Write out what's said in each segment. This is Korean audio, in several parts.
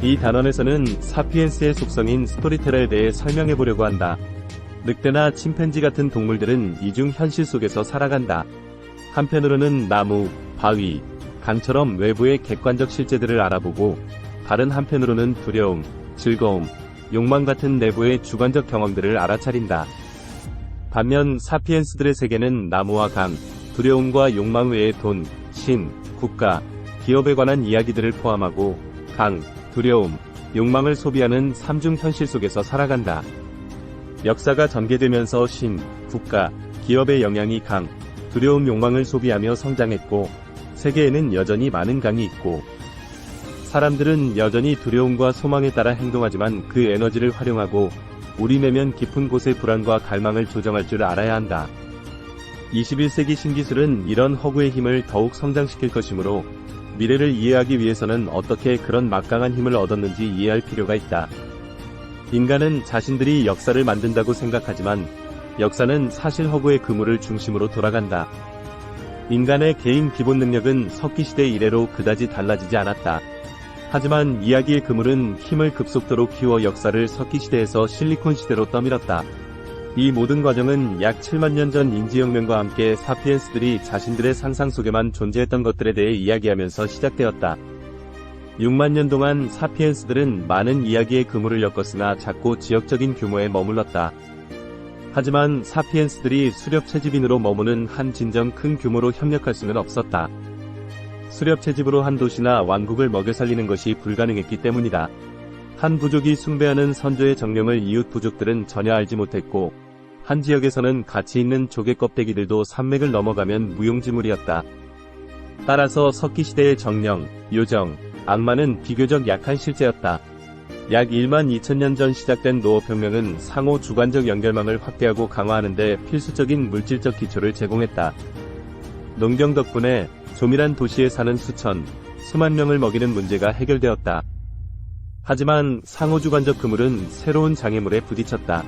이 단원에서는 사피엔스의 속성인 스토리텔러에 대해 설명해보려고 한다. 늑대나 침팬지 같은 동물들은 이중 현실 속에서 살아간다. 한편으로는 나무, 바위, 강처럼 외부의 객관적 실제들을 알아보고, 다른 한편으로는 두려움, 즐거움, 욕망 같은 내부의 주관적 경험들을 알아차린다. 반면 사피엔스들의 세계는 나무와 강, 두려움과 욕망 외에 돈, 신, 국가, 기업에 관한 이야기들을 포함하고 강, 두려움, 욕망을 소비하는 삼중 현실 속에서 살아간다. 역사가 전개되면서 신, 국가, 기업의 영향이 강, 두려움, 욕망을 소비하며 성장했고, 세계에는 여전히 많은 강이 있고, 사람들은 여전히 두려움과 소망에 따라 행동하지만 그 에너지를 활용하고 우리 내면 깊은 곳의 불안과 갈망을 조정할 줄 알아야 한다. 21세기 신기술은 이런 허구의 힘을 더욱 성장시킬 것이므로 미래를 이해하기 위해서는 어떻게 그런 막강한 힘을 얻었는지 이해할 필요가 있다. 인간은 자신들이 역사를 만든다고 생각하지만 역사는 사실 허구의 그물을 중심으로 돌아간다. 인간의 개인 기본 능력은 석기시대 이래로 그다지 달라지지 않았다. 하지만 이야기의 그물은 힘을 급속도로 키워 역사를 석기시대에서 실리콘시대로 떠밀었다. 이 모든 과정은 약 7만 년 전 인지혁명과 함께 사피엔스들이 자신들의 상상 속에만 존재했던 것들에 대해 이야기하면서 시작되었다. 6만 년 동안 사피엔스들은 많은 이야기의 그물을 엮었으나 작고 지역적인 규모에 머물렀다. 하지만 사피엔스들이 수렵 채집인으로 머무는 한 진정 큰 규모로 협력할 수는 없었다. 수렵 채집으로 한 도시나 왕국을 먹여 살리는 것이 불가능했기 때문이다. 한 부족이 숭배하는 선조의 정령을 이웃 부족들은 전혀 알지 못했고, 한 지역에서는 가치 있는 조개 껍데기들도 산맥을 넘어가면 무용지물이었다. 따라서 석기시대의 정령, 요정, 악마는 비교적 약한 실제였다. 약 1만 2천년 전 시작된 농업혁명은 상호 주관적 연결망을 확대하고 강화하는 데 필수적인 물질적 기초를 제공했다. 농경 덕분에 조밀한 도시에 사는 수만 명을 먹이는 문제가 해결되었다. 하지만 상호주관적 그물은 새로운 장애물에 부딪혔다.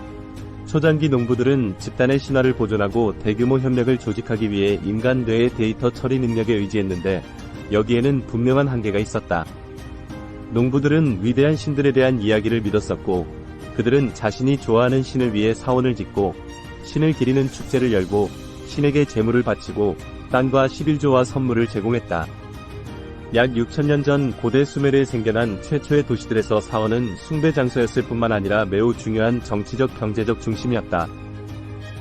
초장기 농부들은 집단의 신화를 보존하고 대규모 협력을 조직하기 위해 인간 뇌의 데이터 처리 능력에 의지했는데 여기에는 분명한 한계가 있었다. 농부들은 위대한 신들에 대한 이야기를 믿었었고, 그들은 자신이 좋아하는 신을 위해 사원을 짓고 신을 기리는 축제를 열고 신에게 제물을 바치고 땅과 11조와 선물을 제공했다. 약 6천년 전 고대 수메르에 생겨난 최초의 도시들에서 사원은 숭배 장소였을 뿐만 아니라 매우 중요한 정치적 경제적 중심이었다.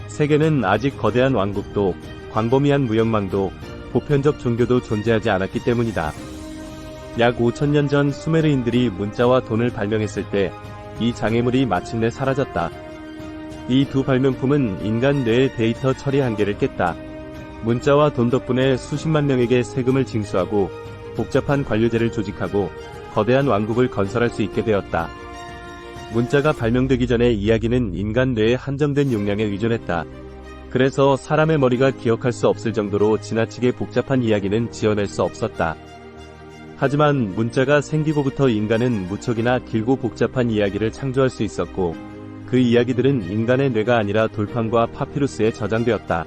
세계는 아직 거대한 왕국도 광범위한 무역망도 보편적 종교도 존재하지 않았기 때문이다. 약 5천년 전 수메르인들이 문자와 돈을 발명했을 때 이 장애물이 마침내 사라졌다. 이 두 발명품은 인간 뇌의 데이터 처리 한계를 깼다. 문자와 돈 덕분에 수십만 명에게 세금을 징수하고 복잡한 관료제를 조직하고 거대한 왕국을 건설할 수 있게 되었다. 문자가 발명되기 전에 이야기는 인간 뇌의 한정된 용량에 의존했다. 그래서 사람의 머리가 기억할 수 없을 정도로 지나치게 복잡한 이야기는 지어낼 수 없었다. 하지만 문자가 생기고부터 인간은 무척이나 길고 복잡한 이야기를 창조할 수 있었고, 그 이야기들은 인간의 뇌가 아니라 돌판과 파피루스에 저장되었다.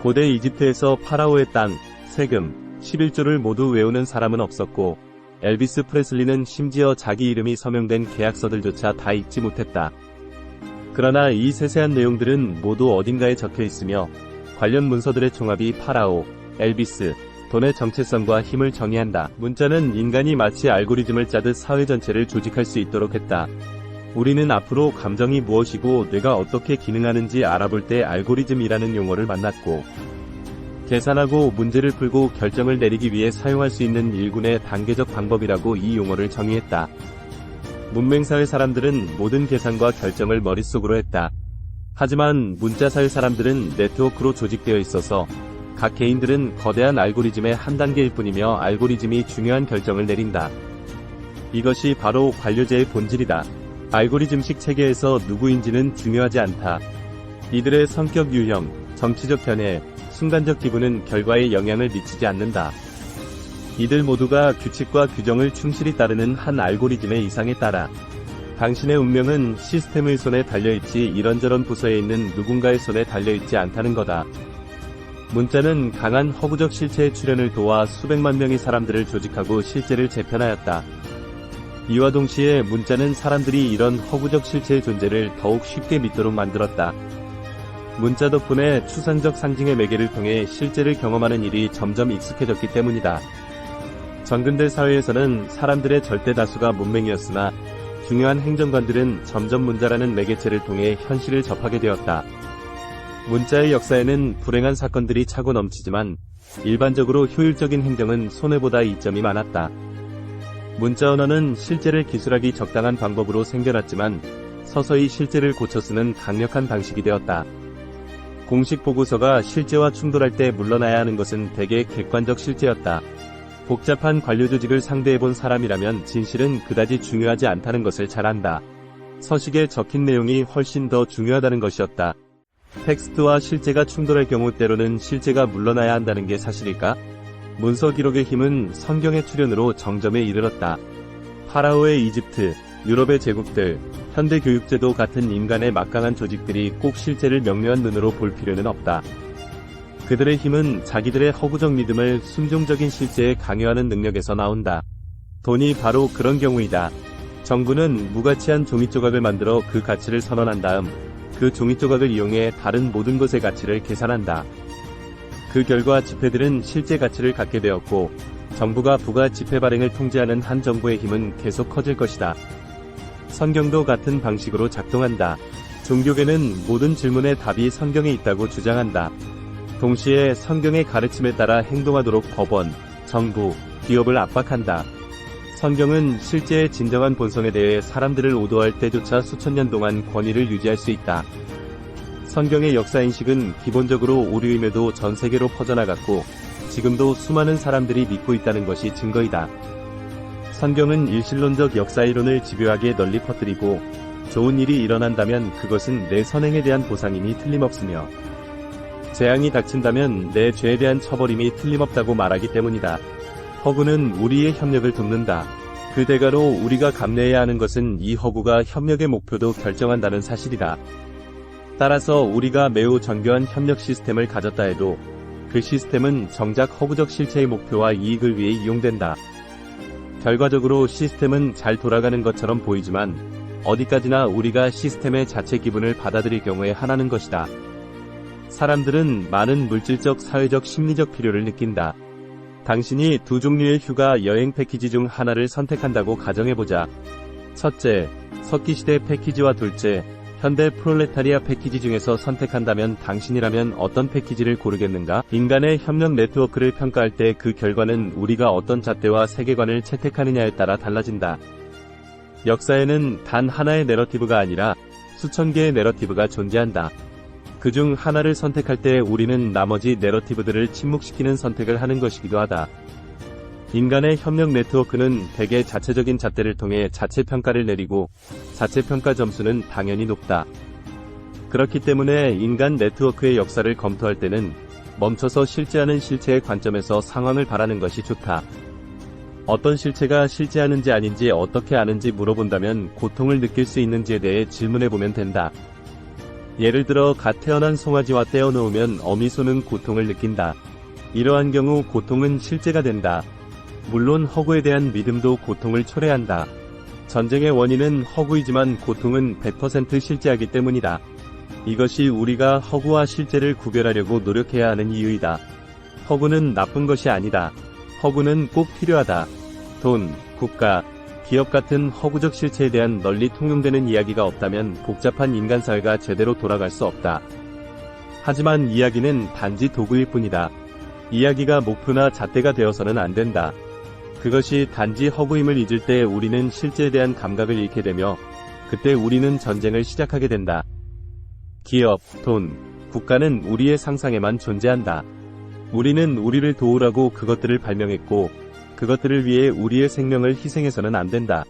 고대 이집트에서 파라오의 땅, 세금, 11조를 모두 외우는 사람은 없었고, 엘비스 프레슬리는 심지어 자기 이름이 서명된 계약서들조차 다 읽지 못했다. 그러나 이 세세한 내용들은 모두 어딘가에 적혀 있으며, 관련 문서들의 총합이 파라오, 엘비스, 돈의 정체성과 힘을 정의한다. 문자는 인간이 마치 알고리즘을 짜듯 사회 전체를 조직할 수 있도록 했다. 우리는 앞으로 감정이 무엇이고 뇌가 어떻게 기능하는지 알아볼 때 알고리즘이라는 용어를 만났고, 계산하고 문제를 풀고 결정을 내리기 위해 사용할 수 있는 일군의 단계적 방법이라고 이 용어를 정의했다. 문맹사회 사람들은 모든 계산과 결정을 머릿속으로 했다. 하지만 문자사회 사람들은 네트워크로 조직되어 있어서 각 개인들은 거대한 알고리즘의 한 단계일 뿐이며 알고리즘이 중요한 결정을 내린다. 이것이 바로 관료제의 본질이다. 알고리즘식 체계에서 누구인지는 중요하지 않다. 이들의 성격 유형, 정치적 견해, 순간적 기분은 결과에 영향을 미치지 않는다. 이들 모두가 규칙과 규정을 충실히 따르는 한 알고리즘의 이상에 따라 당신의 운명은 시스템의 손에 달려있지 이런저런 부서에 있는 누군가의 손에 달려있지 않다는 거다. 문자는 강한 허구적 실체의 출현을 도와 수백만 명의 사람들을 조직하고 실제를 재편하였다. 이와 동시에 문자는 사람들이 이런 허구적 실체의 존재를 더욱 쉽게 믿도록 만들었다. 문자 덕분에 추상적 상징의 매개를 통해 실제를 경험하는 일이 점점 익숙해졌기 때문이다. 전근대 사회에서는 사람들의 절대 다수가 문맹이었으나 중요한 행정관들은 점점 문자라는 매개체를 통해 현실을 접하게 되었다. 문자의 역사에는 불행한 사건들이 차고 넘치지만 일반적으로 효율적인 행정은 손해보다 이점이 많았다. 문자 언어는 실제를 기술하기 적당한 방법으로 생겨났지만 서서히 실제를 고쳐 쓰는 강력한 방식이 되었다. 공식 보고서가 실제와 충돌할 때 물러나야 하는 것은 대개 객관적 실제였다. 복잡한 관료 조직을 상대해본 사람이라면 진실은 그다지 중요하지 않다는 것을 잘 안다. 서식에 적힌 내용이 훨씬 더 중요하다는 것이었다. 텍스트와 실제가 충돌할 경우 때로는 실제가 물러나야 한다는 게 사실일까? 문서 기록의 힘은 성경의 출현으로 정점에 이르렀다. 파라오의 이집트, 유럽의 제국들, 현대 교육제도 같은 인간의 막강한 조직들이 꼭 실제를 명료한 눈으로 볼 필요는 없다. 그들의 힘은 자기들의 허구적 믿음을 순종적인 실제에 강요하는 능력에서 나온다. 돈이 바로 그런 경우이다. 정부는 무가치한 종이조각을 만들어 그 가치를 선언한 다음 그 종이조각을 이용해 다른 모든 것의 가치를 계산한다. 그 결과 지폐들은 실제 가치를 갖게 되었고 정부가 부가 지폐 발행을 통제하는 한 정부의 힘은 계속 커질 것이다. 성경도 같은 방식으로 작동한다. 종교계는 모든 질문의 답이 성경에 있다고 주장한다. 동시에 성경의 가르침에 따라 행동하도록 법원, 정부, 기업을 압박한다. 성경은 실제의 진정한 본성에 대해 사람들을 오도할 때조차 수천 년 동안 권위를 유지할 수 있다. 성경의 역사인식은 기본적으로 오류임에도 전 세계로 퍼져나갔고 지금도 수많은 사람들이 믿고 있다는 것이 증거이다. 성경은 일신론적 역사이론을 집요하게 널리 퍼뜨리고 좋은 일이 일어난다면 그것은 내 선행에 대한 보상임이 틀림없으며 재앙이 닥친다면 내 죄에 대한 처벌임이 틀림없다고 말하기 때문이다. 허구는 우리의 협력을 돕는다. 그 대가로 우리가 감내해야 하는 것은 이 허구가 협력의 목표도 결정한다는 사실이다. 따라서 우리가 매우 정교한 협력 시스템을 가졌다 해도 그 시스템은 정작 허구적 실체의 목표와 이익을 위해 이용된다. 결과적으로 시스템은 잘 돌아가는 것처럼 보이지만 어디까지나 우리가 시스템의 자체 기분을 받아들일 경우에 하나는 것이다. 사람들은 많은 물질적, 사회적, 심리적 필요를 느낀다. 당신이 두 종류의 휴가 여행 패키지 중 하나를 선택한다고 가정해보자. 첫째, 석기시대 패키지와 둘째, 현대 프롤레타리아 패키지 중에서 선택한다면 당신이라면 어떤 패키지를 고르겠는가? 인간의 협력 네트워크를 평가할 때 그 결과는 우리가 어떤 잣대와 세계관을 채택하느냐에 따라 달라진다. 역사에는 단 하나의 내러티브가 아니라 수천 개의 내러티브가 존재한다. 그중 하나를 선택할 때 우리는 나머지 내러티브들을 침묵시키는 선택을 하는 것이기도 하다. 인간의 협력 네트워크는 대개 자체적인 잣대를 통해 자체평가를 내리고 자체평가 점수는 당연히 높다. 그렇기 때문에 인간 네트워크의 역사를 검토할 때는 멈춰서 실제하는 실체의 관점에서 상황을 바라는 것이 좋다. 어떤 실체가 실제하는지 아닌지 어떻게 아는지 물어본다면 고통을 느낄 수 있는지에 대해 질문해보면 된다. 예를 들어 갓 태어난 송아지와 떼어놓으면 어미소는 고통을 느낀다. 이러한 경우 고통은 실제가 된다. 물론 허구에 대한 믿음도 고통을 초래한다. 전쟁의 원인은 허구이지만 고통은 100% 실제하기 때문이다. 이것이 우리가 허구와 실제를 구별하려고 노력해야 하는 이유이다. 허구는 나쁜 것이 아니다. 허구는 꼭 필요하다. 돈, 국가, 기업 같은 허구적 실체에 대한 널리 통용되는 이야기가 없다면 복잡한 인간사회가 제대로 돌아갈 수 없다. 하지만 이야기는 단지 도구일 뿐이다. 이야기가 목표나 잣대가 되어서는 안 된다. 그것이 단지 허구임을 잊을 때 우리는 실제에 대한 감각을 잃게 되며 그때 우리는 전쟁을 시작하게 된다. 기업, 돈, 국가는 우리의 상상에만 존재한다. 우리는 우리를 도우라고 그것들을 발명했고 그것들을 위해 우리의 생명을 희생해서는 안 된다.